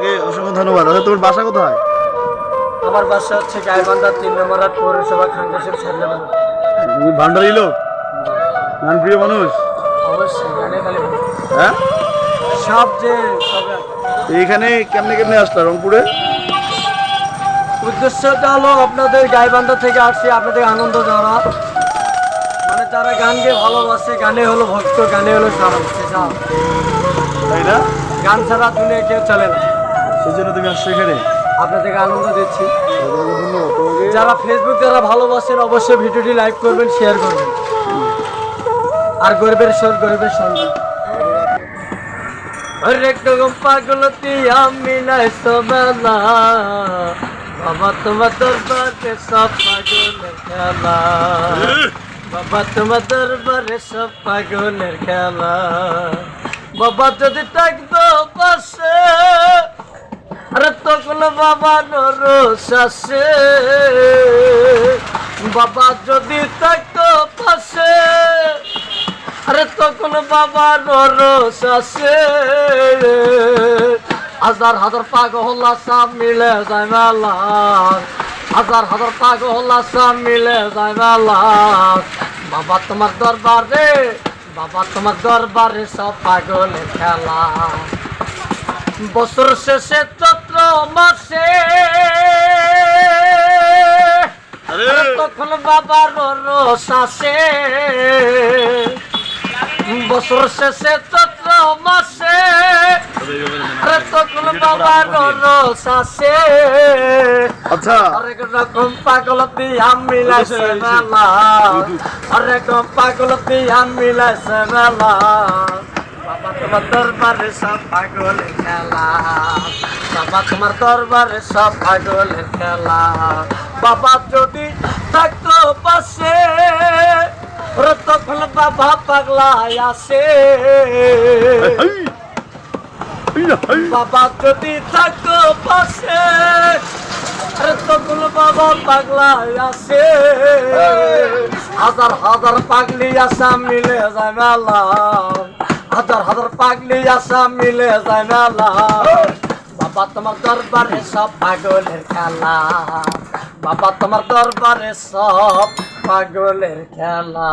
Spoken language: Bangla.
আপনাকে অসংখ্য ধন্যবাদ। আচ্ছা, তোমার বাসা কোথায়? আমার বাসা হচ্ছে গাইবান্ধা 3 নম্বর ওয়ার্ড পৌরসভা খানকাশিপ সাতলেন। তুমি ভান্ডারি লোক, গান প্রিয় মানুষ। অবশ্যই গানে খালি হ্যাঁ, সব যে সবে এইখানে কেমনে কেমনে আসলা রংপুরে? উদ্দেশ্যটা হলো আপনাদের গাইবান্ধা থেকে আসছি আপনাদের আনন্দ দেওয়া, মানে যারা গানকে ভালোবাসে, গানে হলো ভক্ত, গানে হলো সারা তাই না? গান ছাড়া দুনিয়া কেউ চলে না। সেই জন্য তুমি আসছো এখানে। আপনাদেরকে আনন্দ দিচ্ছি। তোমাকে ধন্যবাদ। তোমাকে যারা ফেসবুক যারা ভালোবাসেন অবশ্যই ভিডিওটি লাইক করবেন, শেয়ার করবেন। আর গরিবের সর গরিবের সঙ্গে পাগলতি আমি নাই সবেলা বাবা তোমার দরবারে সব পাগলের খেলা, বাবা তোমার দরবারে সব পাগলের খেলা। বাবা যদি থাকতো পাশে আরে তখন বাবা নরস আসে, বাবা যদি থাকতো পাশে আরে তখন বাবা নরস আসে। হাজার হাজার পাগল আশা মিলে যায় মেলা, হাজার হাজার পাগল আশা মিলে যায় মেলা। বাবা তোমার দরবারে, বাবা তোমার দরবারে সব পাগলের খেলা। বছর শেষে চৈত্র মাসে তখন বাবার রস আসে, বছর শেষে চৈত্র মাসে তখন বাবার রস আসে। আচ্ছা, অনেক রকম পাগলতি আমি লাইছে মেলা, অনেক রকম পাগলতি আমি লাইছে মেলা। বাবা তোমার দরবারে সব পাগলের খেলা, বাবা তোমার দরবারে সব পাগলের খেলা। বাবা যদি থাকতো পাশে তখন বাবা পাগলায় আসে, বাবা যদি থাকতো পাশে তখন বাবা পাগলায় আসে। হাজার হাজার পাগলি আশা মিলে যায় মেলা, হাজার হাজার পাগলি আশা মিলে যায় মেলা। বাবা তোমার দরবারে সব পাগলের খেলা, বাবা তোমার দরবারে সব পাগলের খেলা।